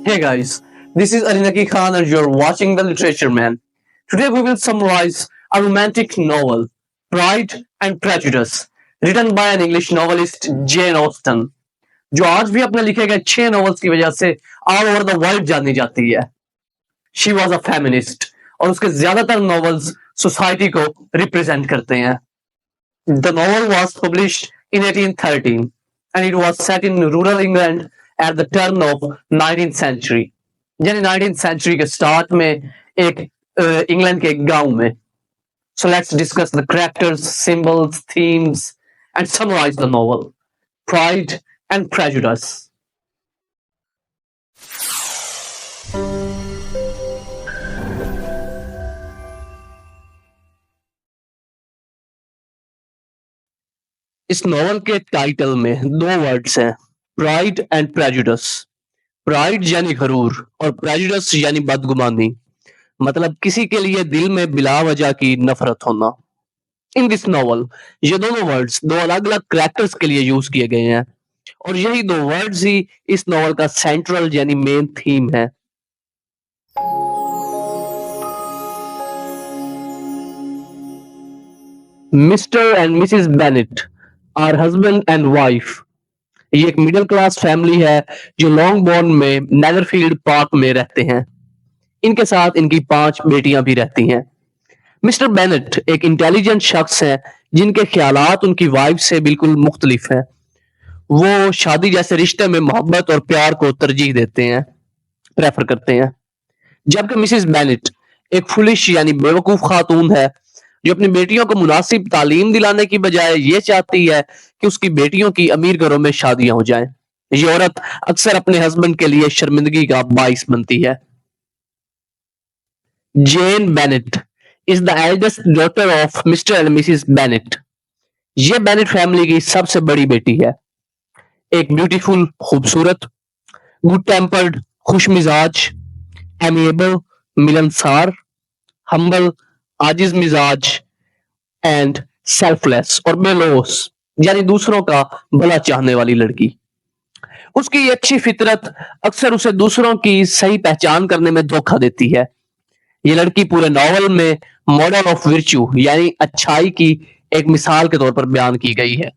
Hey guys, this is Arinaki Khan and you're watching The Literature Man. Today we will summarize a romantic novel, Pride and Prejudice, written by an English novelist Jane Austen, जो आज भी अपने लिखे गए 6 novels की वजह से all over the world जानी जाती है. She was a feminist और उसके ज्यादातर नॉवेल्स सोसाइटी को रिप्रेजेंट करते हैं. The novel was published in 1813 and it was set in rural England at the turn of 19th century. यानी 19th century के start में एक इंग्लैंड के एक गांव में. So let's discuss the characters, symbols, themes and summarize the novel. Pride and Prejudice. इस novel के टाइटल में 2 वर्ड्स हैं, प्राइड एंड प्रेजुडिस. प्राइड यानी गरूर और प्रेजुडिस यानी बदगुमानी, मतलब किसी के लिए दिल में बिला वजह की नफरत होना. इन दिस नॉवल ये दोनों वर्ड्स 2 अलग-अलग कैरेक्टर्स के लिए यूज किए गए हैं और यही 2 वर्ड्स ही इस नॉवल का सेंट्रल यानी मेन थीम है. Mr and Mrs Bennet are husband and wife. ये एक मिडिल क्लास फैमिली है जो लॉन्गबोर्न में नेदरफील्ड पार्क में रहते हैं. इनके साथ इनकी 5 बेटियां भी रहती हैं. मिस्टर बेनेट एक इंटेलिजेंट शख्स है जिनके ख्यालात उनकी वाइफ से बिल्कुल मुख्तलिफ हैं. वो शादी जैसे रिश्ते में मोहब्बत और प्यार को तरजीह देते हैं, प्रेफर करते हैं. जबकि मिसेस बेनेट एक फुलिश यानी बेवकूफ खातून है जो अपनी बेटियों को मुनासिब तालीम दिलाने की बजाय ये चाहती है कि उसकी बेटियों की अमीर घरों में शादियां हो जाएं. ये औरत अक्सर अपने हस्बैंड के लिए शर्मिंदगी का बाइस बनती है. Jane Bennet is the eldest daughter of Mr and Mrs Bennet. ये बेनेट फैमिली की सबसे बड़ी बेटी है. एक ब्यूटीफुल, खूबसूरत, गुड टेम्पर्ड, खुश मिजाज, एमिएबल, मिलनसार, हम्बल, आजिज मिजाज एंड सेल्फलेस और बेलोस यानी दूसरों का भला चाहने वाली लड़की. उसकी ये अच्छी फितरत अक्सर उसे दूसरों की सही पहचान करने में धोखा देती है. ये लड़की पूरे नॉवल में मॉडल ऑफ विर्च्यू यानी अच्छाई की एक मिसाल के तौर पर बयान की गई है.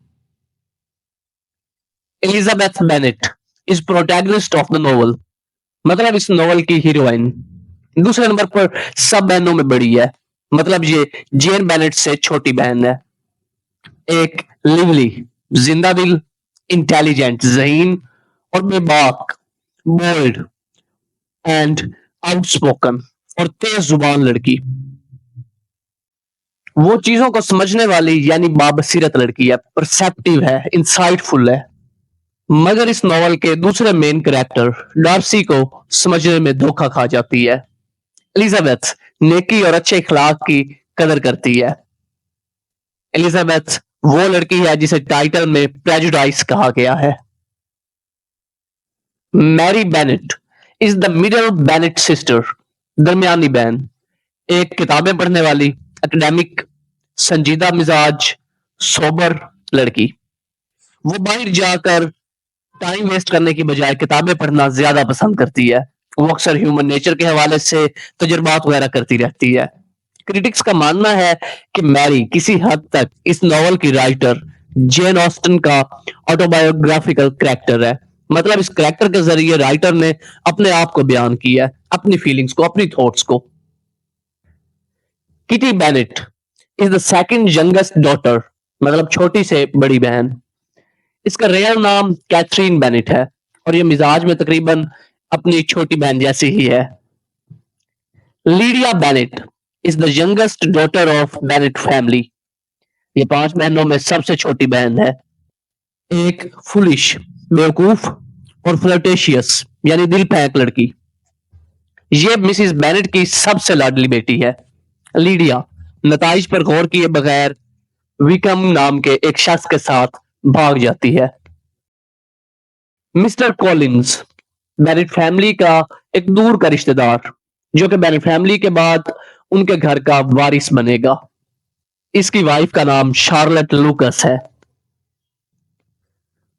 Elizabeth Bennet is protagonist of the novel, मतलब इस नॉवल की हीरोइन. दूसरे नंबर पर सब बहनों में बड़ी है, मतलब ये जेन बेनेट से छोटी बहन है. एक लिवली, जिंदा दिल, इंटेलिजेंट, ज़हीन और बेबाक, बोल्ड एंड आउटस्पोकन और तेज जुबान लड़की. वो चीजों को समझने वाली यानी बाबसीरत लड़की है, परसेप्टिव है, इंसाइटफुल है. मगर इस नॉवल के दूसरे मेन कैरेक्टर डार्सी को समझने में धोखा खा जाती है. एलिजाबेथ नेकी और अच्छे इखलाक की कदर करती है. एलिजाबेथ वो लड़की है जिसे टाइटल में प्रेजुडाइस कहा गया है. Mary Bennet is the middle Bennet sister, दरमियानी बहन. एक किताबें पढ़ने वाली, एकेडमिक, संजीदा मिजाज, सोबर लड़की. वो बाहर जाकर टाइम वेस्ट करने की बजाय किताबें पढ़ना ज्यादा पसंद करती है. वो अक्सर ह्यूमन नेचर के हवाले से तजुर्बात वगैरह करती रहती है. क्रिटिक्स का मानना है कि मैरी किसी हद तक इस नॉवल की राइटर जेन ऑस्टन का ऑटोबायोग्राफिकल कैरेक्टर है. मतलब इस कैरेक्टर के जरिए राइटर ने अपने आप को बयान किया है, अपनी फीलिंग्स को, अपनी थॉट्स को. Kitty Bennett is the second youngest daughter, मतलब छोटी से बड़ी बहन. इसका रियल नाम कैथरीन बेनेट है और ये मिजाज में तकरीबन अपनी छोटी बहन जैसी ही है. Lydia Bennett is the youngest daughter of Bennett family. ये 5 बहनों में सबसे छोटी बहन है. एक फुलिश, बेवकूफ और फ्लर्टेशियस यानी दिल फेंक लड़की. ये मिसिस बेनेट की सबसे लाडली बेटी है. लीडिया नताइज पर गौर किए बगैर विकम नाम के एक शख्स के साथ भाग जाती है. मिस्टर कॉलिंस बेनेट फैमिली का एक दूर का रिश्तेदार जो कि बेनेट फैमिली के बाद उनके घर का वारिस बनेगा. इसकी वाइफ का नाम शार्लेट लूकस है.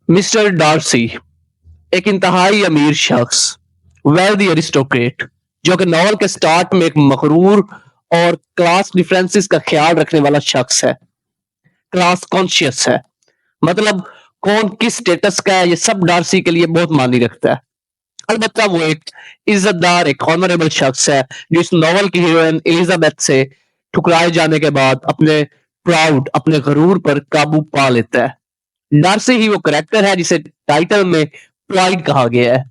मिस्टर डार्सी एक इंतहाई अमीर शख्स वेल्दी एरिस्टोक्रेट, जो कि नॉवल के स्टार्ट में एक मगरूर और क्लास डिफरेंसेस का ख्याल रखने वाला शख्स है, क्लास कॉन्शियस है। मतलब कौन किस स्टेटस का है ये सब डार्सी के लिए बहुत मायने रखता है। अलबत्ता वो एक इज्जतदार, एक ऑनरेबल शख्स है जो इस नॉवल की हीरोइन एलिजाबेथ से ठुकराए जाने के बाद अपने प्राउड, अपने गरूर पर काबू पा लेता है। डार्सी ही वो करेक्टर है जिसे टाइटल में प्राइड कहा गया है।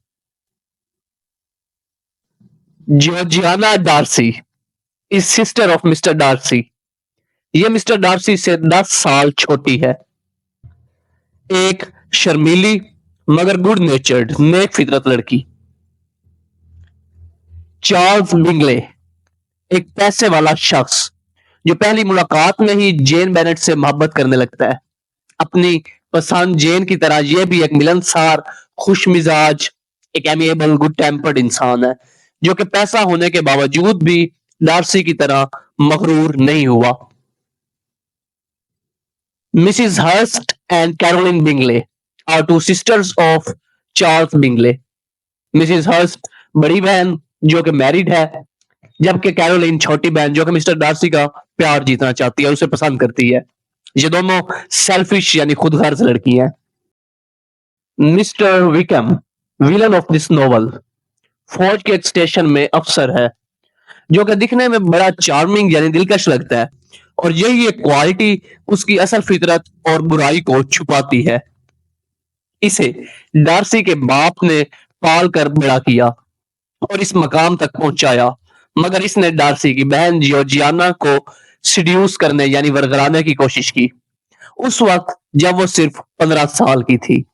Georgiana Darcy is sister of Mr Darcy. ये मिस्टर डार्सी से 10 साल छोटी है। एक शर्मीली मगर गुड नेचर्ड, नेक फितरत लड़की। चार्ल्स बिंगले, एक पैसे वाला शख्स जो पहली मुलाकात में ही जेन बेनेट से मोहब्बत करने लगता है। अपनी पसंद जेन की तरह यह भी एक मिलनसार, खुश मिजाज, एक एमिएबल, गुड टेम्पर्ड इंसान है जो कि पैसा होने के बावजूद भी डार्सी की तरह मगरूर नहीं हुआ। Mrs Hurst and Caroline Bingley are two sisters of Charles Bingley. Mrs Hurst बड़ी बहन जो कि मैरिड है, जबकि कैरोलिन छोटी बहन जो कि मिस्टर डार्सी का प्यार जीतना चाहती है, उसे पसंद करती है। ये दोनों सेल्फिश यानी खुद गर्ज लड़की हैं। Mr Wickham, villain of this novel, फौज के एक स्टेशन में अफसर है जो कि दिखने में बड़ा चार्मिंग यानी दिलकश लगता है, और यही एक क्वालिटी उसकी असल फितरत और बुराई को छुपाती है। इसे डार्सी के बाप ने पाल कर बड़ा किया और इस मकाम तक पहुंचाया, मगर इसने डार्सी की बहन जॉर्जियाना को सिड्यूस करने यानी वरगलाने की कोशिश की, उस वक्त जब वो सिर्फ 15 साल की थी।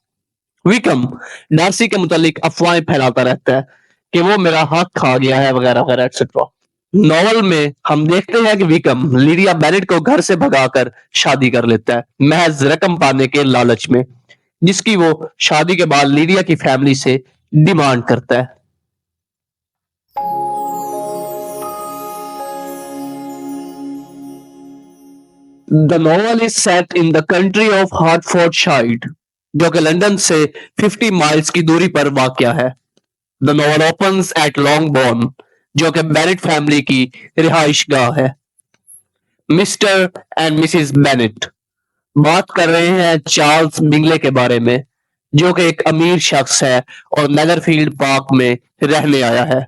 विकम डार्सी के मुतालिक अफवाहें फैलाता रहता है कि वो मेरा हाथ खा गया है वगैरह वगैरह एक्सेट्रा। नॉवल में हम देखते हैं कि विकम लिडिया बेनेट को घर से भगाकर शादी कर लेता है महज रकम पाने के लालच में, जिसकी वो शादी के बाद लिडिया की फैमिली से डिमांड करता है। The novel is set in the country of Hertfordshire, जो कि लंदन से 50 माइल्स की दूरी पर वाक़या है। द नॉवल ओपन्स एट लॉन्गबोर्न, जो कि बेनेट फैमिली की रिहाइश गाह है। मिस्टर एंड मिसिस बेनेट बात कर रहे हैं चार्ल्स बिंगले के बारे में, जो कि एक अमीर शख्स है और नेदरफील्ड पार्क में रहने आया है।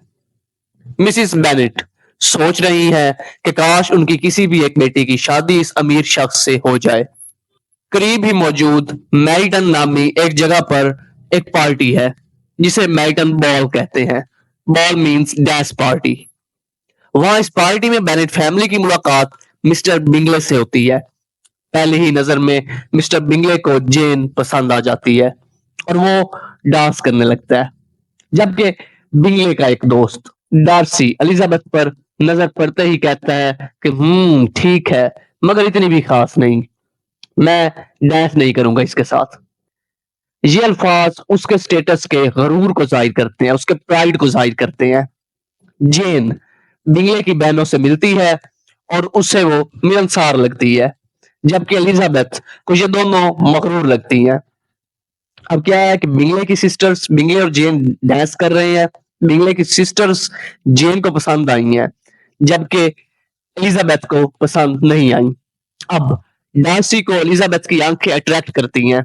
मिसिस बेनेट सोच रही है कि काश उनकी किसी भी एक बेटी की शादी इस अमीर शख्स से हो जाए। करीब ही मौजूद मैरिटन नामी एक जगह पर एक पार्टी है जिसे मैरिटन बॉल कहते हैं। Ball means dash party. वहां इस पार्टी में बेनेट फैमिली की मुलाकात मिस्टर बिंगले से होती है। पहली ही नजर में मिस्टर बिंगले को जेन पसंद आ जाती है और वो डांस करने लगता है, जबकि बिंगले का एक दोस्त डार्सी एलिजाबेथ पर नजर पड़ते ही कहता है कि ठीक है, मगर इतनी भी खास नहीं, मैं डांस नहीं करूंगा इसके साथ। ये अल्फाज उसके स्टेटस के गरूर को जाहिर करते हैं, उसके प्राइड को जाहिर करते हैं। जेन बिंगले की बहनों से मिलती है और उससे वो मिलनसार लगती है, जबकि एलिजाबेथ को ये दोनों मगरूर लगती हैं। अब क्या है कि बिंगले की सिस्टर्स, बिंगले और जेन डांस कर रहे हैं। बिंगले की सिस्टर्स जेन को पसंद आई हैं, जबकि एलिजाबेथ को पसंद नहीं आई। अब डार्सी को एलिजाबेथ की आंखें अट्रैक्ट करती हैं।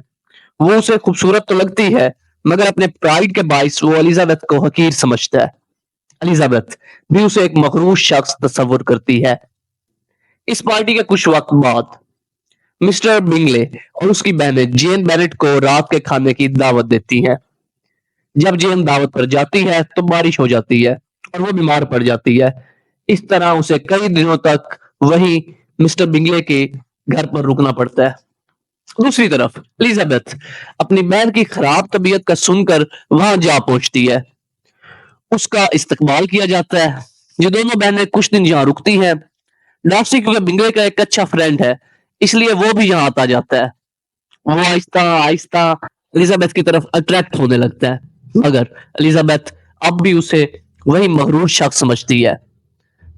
वो उसे खूबसूरत तो लगती है, मगर अपने प्राइड के बाइस वो एलिजाबेथ को हकीर समझता है। एलिजाबेथ भी उसे एक मगरूर शख्स तस्वुर करती है। इस पार्टी के कुछ वक्त बाद मिस्टर बिंगले और उसकी बहनें जेन बेनेट को रात के खाने की दावत देती हैं। जब जेन दावत पर जाती है तो बारिश हो जाती है और वो बीमार पड़ जाती है। इस तरह उसे कई दिनों तक वही मिस्टर बिंगले के घर पर रुकना पड़ता है। दूसरी तरफ एलिजाबेथ अपनी बहन की खराब तबीयत का सुनकर वहां जा पहुंचती है। उसका इस्तकबाल किया जाता है। ये दोनों बहनें कुछ दिन यहाँ रुकती हैं। डार्सी क्योंकि बिंगले का एक अच्छा फ्रेंड है, इसलिए वो भी यहाँ आता जाता है। वो आहिस्ता आहिस्ता एलिजाबेथ की तरफ अट्रैक्ट होने लगता है, मगर एलिजाबेथ अब भी उसे वही मगरूर शख्स समझती है।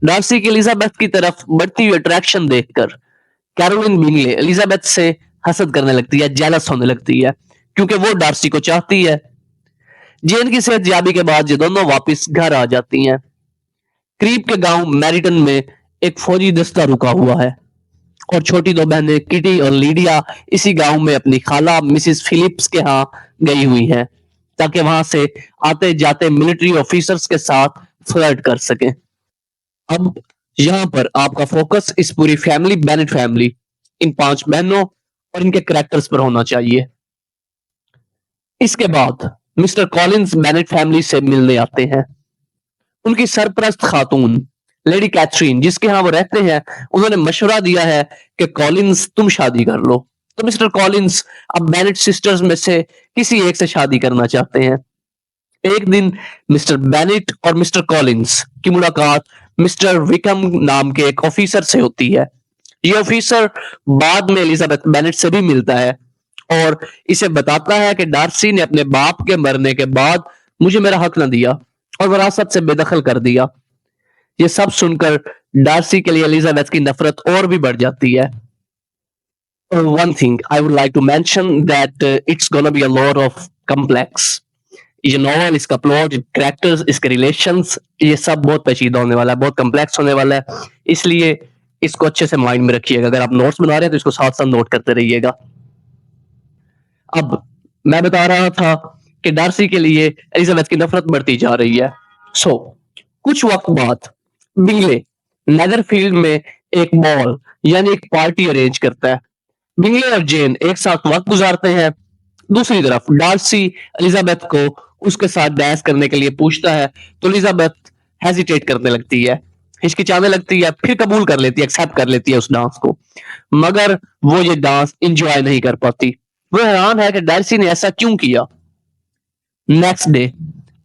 डार्सी की एलिजाबेथ की तरफ बढ़ती हुई अट्रैक्शन देखकर कैरोलिन बिंगले एलिजाबेथ से हसद करने लगती है, जेलस होने लगती है, क्योंकि वो डार्सी को चाहती है। जेन की सेहतयाबी के बाद ये दोनों वापस घर आ जाती हैं। करीब के गांव मैरिटन में एक फौजी दस्ता रुका हुआ है और छोटी दो बहनें किटी और लीडिया इसी गांव में अपनी खाला मिसिस फिलिप्स के यहाँ गई हुई हैं ताकि वहां से आते जाते मिलिट्री ऑफिसर्स के साथ फ्लर्ट कर सकें। अब यहाँ पर आपका फोकस इस पूरी फैमिली, बेनेट फैमिली, इन 5 बहनों और इनके कैरेक्टर्स पर होना चाहिए। इसके बाद मिस्टर कॉलिंस बेनेट फैमिली से मिलने आते हैं। उनकी सरपरस्त खातून लेडी कैथरीन, जिसके यहाँ वो रहते हैं, उन्होंने मशवरा दिया है कि कॉलिंस तुम शादी कर लो। तो मिस्टर कॉलिंस अब बेनेट सिस्टर्स में से किसी एक से शादी करना चाहते हैं। एक दिन मिस्टर बेनेट और मिस्टर कॉलिंस की मुलाकात मिस्टर विकम नाम के एक ऑफिसर से होती है। ये ऑफिसर बाद में एलिजाबेथ बेनेट से भी मिलता है और इसे बताता है कि डार्सी ने अपने बाप के मरने के बाद मुझे मेरा हक न दिया और विरासत से बेदखल कर दिया। ये सब सुनकर डार्सी के लिए एलिजाबेथ की नफरत और भी बढ़ जाती है। One thing I would like to mention that it's gonna be a lot of complex. ये नॉवल, इसका प्लॉट, कैरेक्टर्स, इसके रिलेशंस, ये सब बहुत पेचीदा होने वाला है, बहुत कम्प्लेक्स होने वाला है, इसलिए इसको अच्छे से माइंड में रखिएगा। अगर आप नोट्स बना रहे हैं तो इसको साथ साथ नोट करते रहिएगा। अब मैं बता रहा था कि डार्सी के लिए एलिजाबेथ की नफरत बढ़ती जा रही है। कुछ वक्त बाद बिंगले नेदरफील्ड में एक बॉल यानी एक पार्टी अरेंज करता है। बिंगले और जेन एक साथ वक्त गुजारते हैं। दूसरी तरफ डार्सी एलिजाबेथ को उसके साथ डांस करने के लिए पूछता है तो एलिजाबेथ हेजिटेट करने लगती है, हिचकिचाने लगती है, फिर कबूल कर लेती है, एक्सेप्ट कर लेती है उस डांस को, मगर वो ये डांस एंजॉय नहीं कर पाती। वो हैरान है कि डार्सी ने ऐसा क्यों किया। नेक्स्ट डे,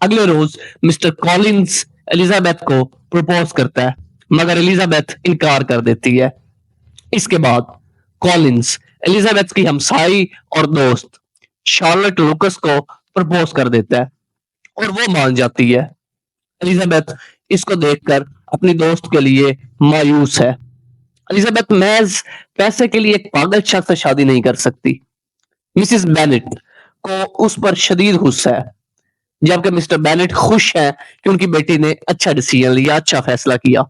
अगले रोज मिस्टर कॉलिंस एलिजाबेथ को प्रपोज करता है, मगर एलिजाबेथ इनकार कर देती है। इसके बाद कॉलिंस एलिजाबेथ की हमसाई और दोस्त शार्लेट लुकस को प्रपोज कर देता है और वो मान जाती है। एलिजाबेथ इसको देखकर अपनी दोस्त के लिए मायूस है। एलिजाबेथ महज पैसे के लिए एक पागल शख्स से शादी नहीं कर सकती। मिसिस बेनेट को उस पर शदीद गुस्सा है, जबकि मिस्टर बेनेट खुश है कि उनकी बेटी ने अच्छा डिसीजन लिया, अच्छा फैसला किया।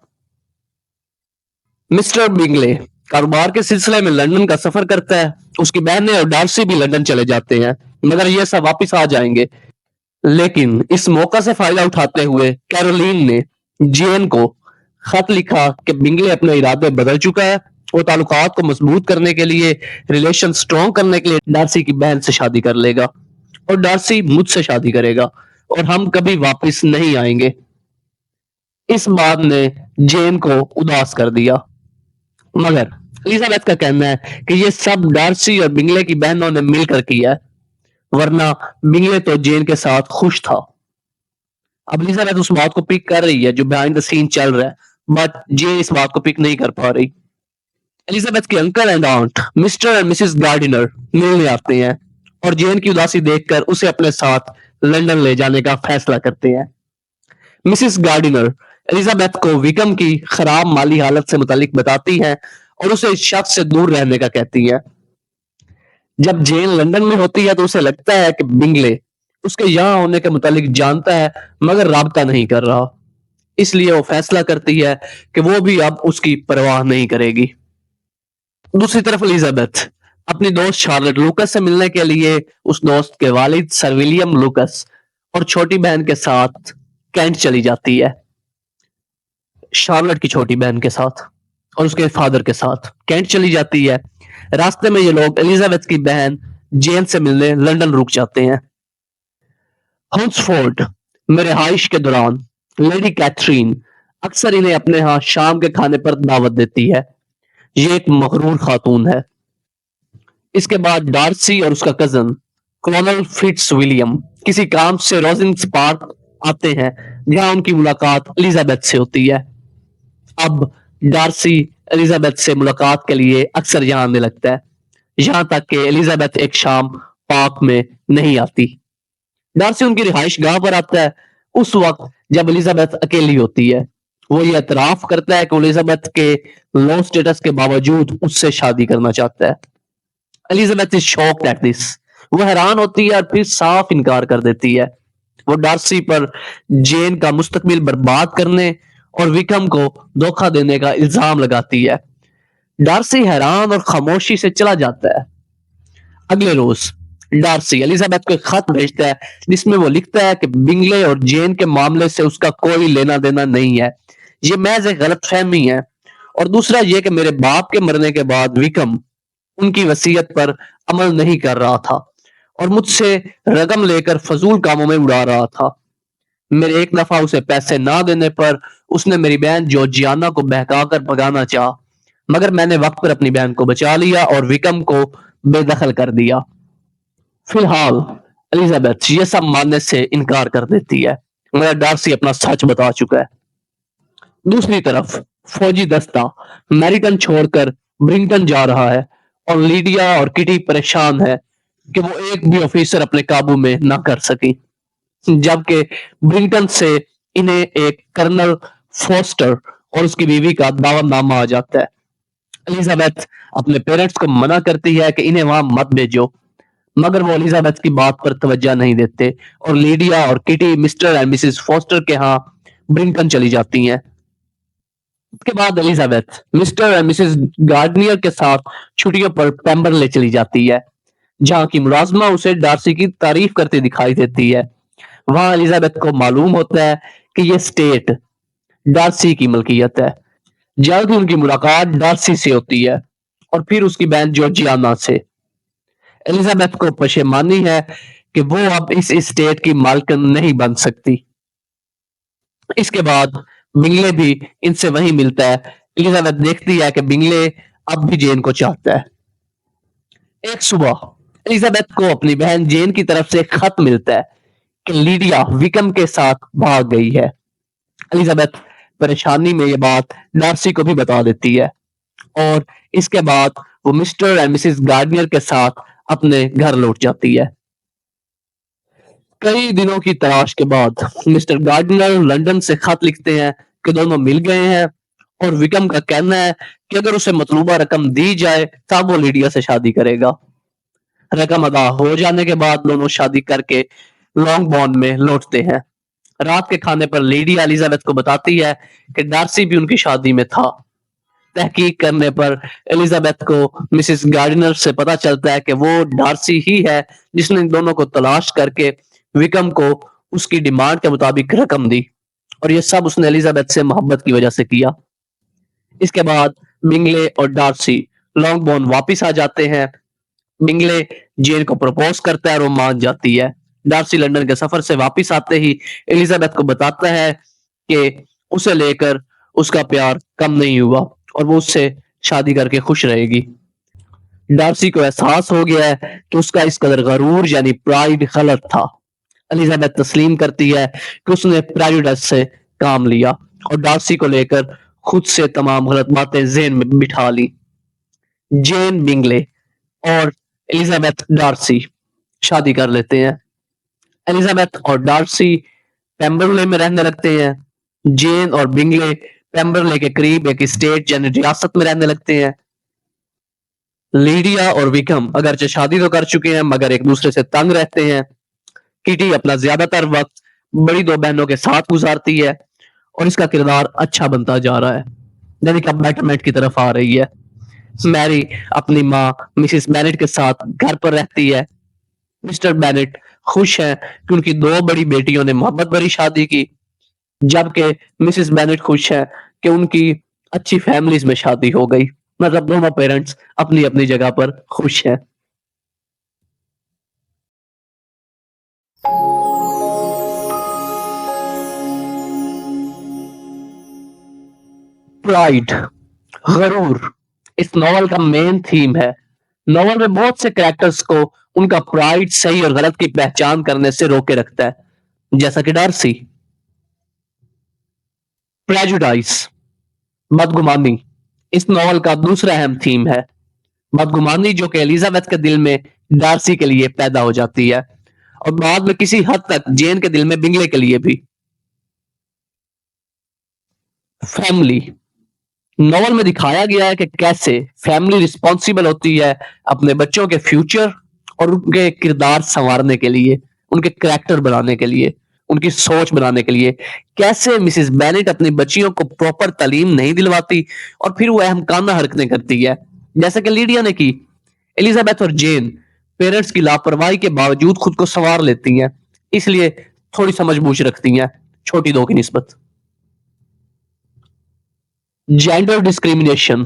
मिस्टर बिंगले कारोबार के सिलसिले में लंदन का सफर करता है। उसकी बहनें और डार्सी भी लंदन चले जाते हैं, मगर ये सब वापस आ जाएंगे। लेकिन इस मौका से फायदा उठाते हुए कैरोलिन ने जेन को खत लिखा कि बिंगले अपने इरादे बदल चुका है। वो ताल्लुकात को मजबूत करने के लिए, रिलेशन स्ट्रॉन्ग करने के लिए डार्सी की बहन से शादी कर लेगा और डार्सी मुझसे शादी करेगा और हम कभी वापस नहीं आएंगे। इस बात ने जेन को उदास कर दिया, मगर एलिजाबेथ का कहना है कि ये सब डार्सी और बिंगले की बहनों ने मिलकर किया है, वरना बिंगले तो जेन के साथ खुश था। अब एलिजाबेथ उस बात को पिक कर रही है जो बिहाइंड द सीन चल रहा है, बट जेन इस बात को पिक नहीं कर पा रही। एलिजाबेथ के uncle and aunt Mr and Mrs Gardiner मिलने आते हैं और जेन की उदासी देखकर उसे अपने साथ लंदन ले जाने का फैसला करते हैं। मिसेस गार्डिनर एलिजाबेथ को विकम की खराब माली हालत से मुतालिक बताती हैं और उसे इस शख्स से दूर रहने का कहती हैं। जब जेन लंदन में होती है तो उसे लगता है कि बिंगले उसके यहाँ होने के मुतालिक जानता है मगर राबता नहीं कर रहा, इसलिए वो फैसला करती है कि वो भी अब उसकी परवाह नहीं करेगी। दूसरी तरफ एलिजाबेथ अपनी दोस्त शार्लेट लुकस से मिलने के लिए उस दोस्त के वालिद सर विलियम लुकस और छोटी बहन के साथ कैंट चली जाती है। शार्लेट की छोटी बहन के साथ और उसके फादर के साथ कैंट चली जाती है। रास्ते में ये लोग एलिजाबेथ की बहन जेन से मिलने लंदन रुक जाते हैं। हंसफोर्ड में रिहाइश के दौरान लेडी कैथरीन अक्सर इन्हें अपने यहाँ शाम के खाने पर दावत देती है। ये एक मगरूर खातून है। इसके बाद डार्सी और उसका कजन कॉर्नल फिट्स विलियम किसी काम से रोजिंग्स पार्क आते हैं, जहां उनकी मुलाकात एलिजाबेथ से होती है। अब डार्सी एलिजाबेथ से मुलाकात के लिए अक्सर यहाँ आने लगता है, यहां तक कि एलिजाबेथ एक शाम पार्क में नहीं आती। डार्सी उनकी रिहाइश गाह पर आता है उस वक्त जब एलिजाबेथ अकेली होती है। वो ये एतराफ करता है कि एलिजाबेथ के लो स्टेटस के बावजूद उससे शादी करना चाहता है। Elizabeth is shocked at this. वो हैरान होती है और फिर साफ इनकार कर देती है। وہ ڈارسی پر جین کا مستقبل برباد کرنے اور وکم کو دھوکہ دینے کا الزام لگاتی ہے۔ ڈارسی حیران اور خاموشی سے چلا جاتا ہے۔ اگلے روز ڈارسی الیزابتھ کو ایک خط بھیجتا ہے جس میں وہ لکھتا ہے کہ بنگلے اور جین کے معاملے سے اس کا کوئی لینا دینا نہیں ہے، یہ محض ایک غلط فہمی ہے، اور دوسرا یہ کہ میرے باپ کے مرنے کے بعد وکم ان کی وصیت پر عمل نہیں کر رہا تھا اور مجھ سے رقم لے کر فضول کاموں میں اڑا رہا تھا۔ میرے ایک دفعہ اسے پیسے نہ دینے پر اس نے میری بہن جورجیانا کو بہکا کر بھگانا چاہا، مگر میں نے وقت پر اپنی بہن کو بچا لیا اور وکم کو بے دخل کر دیا۔ فی الحال الیزابتھ یہ سب ماننے سے انکار کر دیتی ہے، مگر ڈارسی اپنا سچ بتا چکا ہے۔ دوسری طرف فوجی دستہ میریٹن چھوڑ کر برنگٹن جا رہا ہے اور لیڈیا اور کٹی پریشان ہے کہ وہ ایک بھی آفیسر اپنے قابو میں نہ کر سکی، جبکہ برنگٹن سے انہیں ایک کرنل فوسٹر اور اس کی بیوی کا دعوت نامہ آ جاتا ہے۔ الیزابتھ اپنے پیرنٹس کو منع کرتی ہے کہ انہیں وہاں مت بھیجو، مگر وہ الیزابتھ کی بات پر توجہ نہیں دیتے اور لیڈیا اور کٹی مسٹر اینڈ مسز فوسٹر کے ہاں برنگٹن چلی جاتی ہیں۔ اس کے بعد الیزابتھ مسٹر اینڈ مسز گارڈنیر کے ساتھ چھٹیوں پر پیمبرلے چلی جاتی ہے، جہاں کی ملازمہ اسے ڈارسی کی تعریف کرتی دکھائی دیتی ہے۔ وہاں الیزابتھ کو معلوم ہوتا ہے کہ یہ اسٹیٹ ڈارسی کی ملکیت ہے۔ جلد ہی ان کی ملاقات ڈارسی سے ہوتی ہے اور پھر اس کی بہن جورجیانا سے۔ الیزابتھ کو پشیمانی ہے کہ وہ اب اس اسٹیٹ کی مالکن نہیں بن سکتی۔ اس کے بعد بنگلے بھی ان سے وہیں ملتا ہے۔ الیزابتھ دیکھتی ہے کہ بنگلے اب بھی جین کو چاہتا ہے۔ ایک صبح الیزابتھ کو اپنی بہن جین کی طرف سے ایک خط ملتا ہے کہ لیڈیا وکم کے ساتھ بھاگ گئی ہے۔ الیزابتھ پریشانی میں یہ بات ڈارسی کو بھی بتا دیتی ہے اور اس کے بعد وہ مسٹر اینڈ مسز گارڈنیر کے ساتھ اپنے گھر لوٹ جاتی ہے۔ کئی دنوں کی تلاش کے بعد مسٹر گارڈنر لندن سے خط لکھتے ہیں کہ دونوں مل گئے ہیں اور وکم کا کہنا ہے کہ اگر اسے مطلوبہ رقم دی جائے تب وہ لیڈیا سے شادی کرے گا۔ رقم ادا ہو جانے کے بعد دونوں شادی کر کے لانگ بانڈ میں لوٹتے ہیں۔ رات کے کھانے پر لیڈیا الیزابتھ کو بتاتی ہے کہ ڈارسی بھی ان کی شادی میں تھا۔ تحقیق کرنے پر الیزابتھ کو مسز گارڈنر سے پتا چلتا ہے کہ وہ ڈارسی ہی ہے جس نے ان دونوں کو تلاش کر کے وکم کو اس کی ڈیمانڈ کے مطابق رقم دی، اور یہ سب اس نے الیزابتھ سے محبت کی وجہ سے کیا۔ اس کے بعد بنگلے اور ڈارسی لانگ بون واپس آ جاتے ہیں۔ بنگلے جین کو پروپوز کرتا ہے اور وہ مان جاتی ہے۔ ڈارسی لندن کے سفر سے واپس آتے ہی الیزابتھ کو بتاتا ہے کہ اسے لے کر اس کا پیار کم نہیں ہوا اور وہ اس سے شادی کر کے خوش رہے گی۔ ڈارسی کو احساس ہو گیا ہے کہ اس کا اس قدر غرور یعنی پرائیڈ غلط تھا۔ الیزابتھ تسلیم کرتی ہے کہ اس نے پریجوڈس سے کام لیا اور ڈارسی کو لے کر خود سے تمام غلط باتیں ذہن میں بٹھا لی۔ جین بنگلے اور الیزابتھ ڈارسی شادی کر لیتے ہیں۔ الیزابتھ اور ڈارسی پیمبرلے میں رہنے لگتے ہیں۔ جین اور بنگلے پیمبرلے کے قریب ایک اسٹیٹ یعنی ریاست میں رہنے لگتے ہیں۔ لیڈیا اور وکم اگرچہ شادی تو کر چکے ہیں مگر ایک دوسرے سے تنگ رہتے ہیں۔ کٹی اپنا زیادہ تر وقت بڑی دو بہنوں کے ساتھ گزارتی ہے اور اس کا کردار اچھا بنتا جا رہا ہے، یعنی کہ بیٹرمنٹ کی طرف آ رہی ہے۔ میری اپنی ماں مسز بینٹ کے ساتھ گھر پر رہتی ہے۔ مسٹر بینٹ خوش ہیں کہ ان کی دو بڑی بیٹیوں نے محبت بھری شادی کی، جبکہ مسز بینٹ خوش ہے کہ ان کی اچھی فیملیز میں شادی ہو گئی، مطلب دونوں پیرنٹس اپنی اپنی جگہ پر خوش ہیں۔ پرائڈ، غرور اس ناول کا مین تھیم ہے۔ ناول میں بہت سے کریکٹرز کو ان کا پرائڈ صحیح اور غلط کی پہچان کرنے سے روکے رکھتا ہے، جیسا کہ ڈارسی۔ پریجوڈائز، بدگمانی اس ناول کا دوسرا اہم تھیم ہے۔ بدگمانی جو کہ الیزابتھ کے دل میں ڈارسی کے لیے پیدا ہو جاتی ہے اور بعد میں کسی حد تک جین کے دل میں بنگلے کے لیے بھی۔ فیملی، ناول میں دکھایا گیا ہے کہ کیسے فیملی رسپانسیبل ہوتی ہے اپنے بچوں کے فیوچر اور ان کے کردار سنوارنے کے لیے، ان کے کریکٹر بنانے کے لیے۔ ان کی سوچ بنانے کے لیے کیسے مسز بینٹ اپنی بچیوں کو پراپر تعلیم نہیں دلواتی اور پھر وہ اہم کانہ حرکتیں کرتی ہے جیسے کہ لیڈیا نے کی. الزابیتھ اور جین پیرنٹس کی لاپرواہی کے باوجود خود کو سنوار لیتی ہیں, اس لیے تھوڑی سمجھ بوجھ رکھتی ہیں چھوٹی دو کی نسبت. Gender discrimination.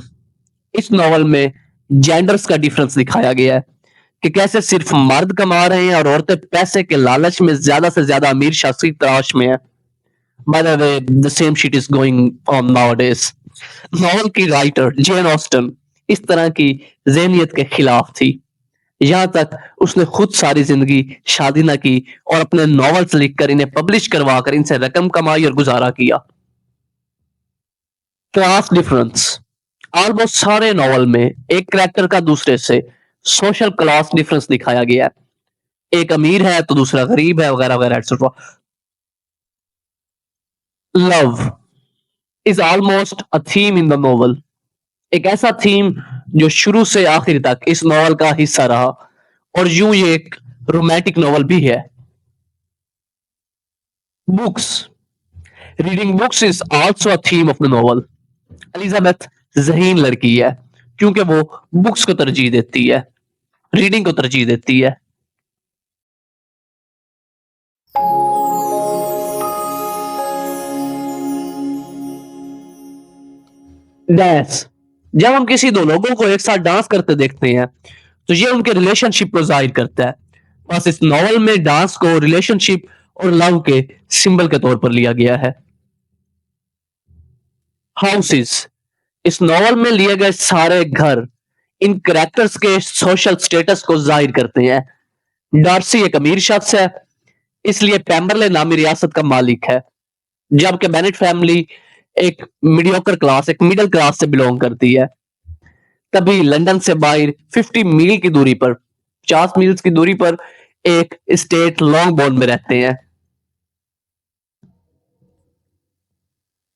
اس ناول میں جینڈرز کا ڈیفرنس دکھایا گیا ہے کہ کیسے صرف مرد کما رہے ہیں اور عورتیں پیسے کے لالچ میں زیادہ سے زیادہ امیر شخصی تلاش میں ہیں. By the way, the same shit is going on nowadays. Novel کی رائٹر جین آسٹن اس طرح کی ذہنیت کے خلاف تھی, یہاں تک اس نے خود ساری زندگی شادی نہ کی اور اپنے ناولز لکھ کر انہیں پبلش کروا کر ان سے رقم کمائی اور گزارا کیا. Class difference. آلموسٹ سارے ناول میں ایک کریکٹر کا دوسرے سے سوشل کلاس ڈفرنس دکھایا گیا ہے, ایک امیر ہے تو دوسرا غریب ہے وغیرہ وغیرہ et cetera. Love is almost a theme in the novel, ایک ایسا تھیم جو شروع سے آخر تک اس ناول کا حصہ رہا اور یوں یہ ایک رومانٹک ناول بھی ہے. Books. Reading books is also a theme of the novel. Elizabeth ذہین لڑکی ہے کیونکہ وہ بکس کو ترجیح دیتی ہے, ریڈنگ کو ترجیح دیتی ہے. ڈانس. جب ہم کسی دو لوگوں کو ایک ساتھ ڈانس کرتے دیکھتے ہیں تو یہ ان کے ریلیشن شپ کو ظاہر کرتا ہے, بس اس ناول میں ڈانس کو ریلیشن شپ اور لو کے سمبل کے طور پر لیا گیا ہے. ہاؤسز. اس ناول میں لیے گئے سارے گھر ان کریکٹرز کے سوشل سٹیٹس کو ظاہر کرتے ہیں. ڈارسی ایک امیر شخص ہے, اس لیے پیمبرلے نامی ریاست کا مالک ہے, جبکہ بینٹ فیملی ایک میڈیوکر کلاس, ایک مڈل کلاس سے بلونگ کرتی ہے. تبھی لندن سے باہر 50 میل کی دوری پر, 50 میلز کی دوری پر ایک اسٹیٹ لانگ بورن میں رہتے ہیں.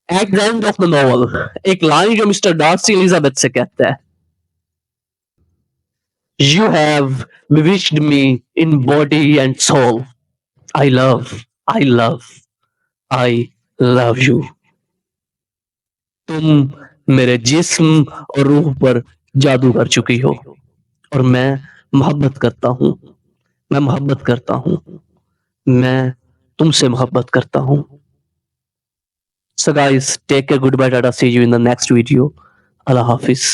At the end of the novel ایک لائن جو مسٹر ڈارسی الزابیتھ سے کہتا ہے, You have bewitched me in body and soul. I love, I love, I love you. تم میرے جسم اور روح پر جادو کر چکی ہو اور میں محبت کرتا ہوں, میں محبت کرتا ہوں, میں تم سے محبت کرتا ہوں. So guys, take care, goodbye, tata, see you in the next video. Allah Hafiz.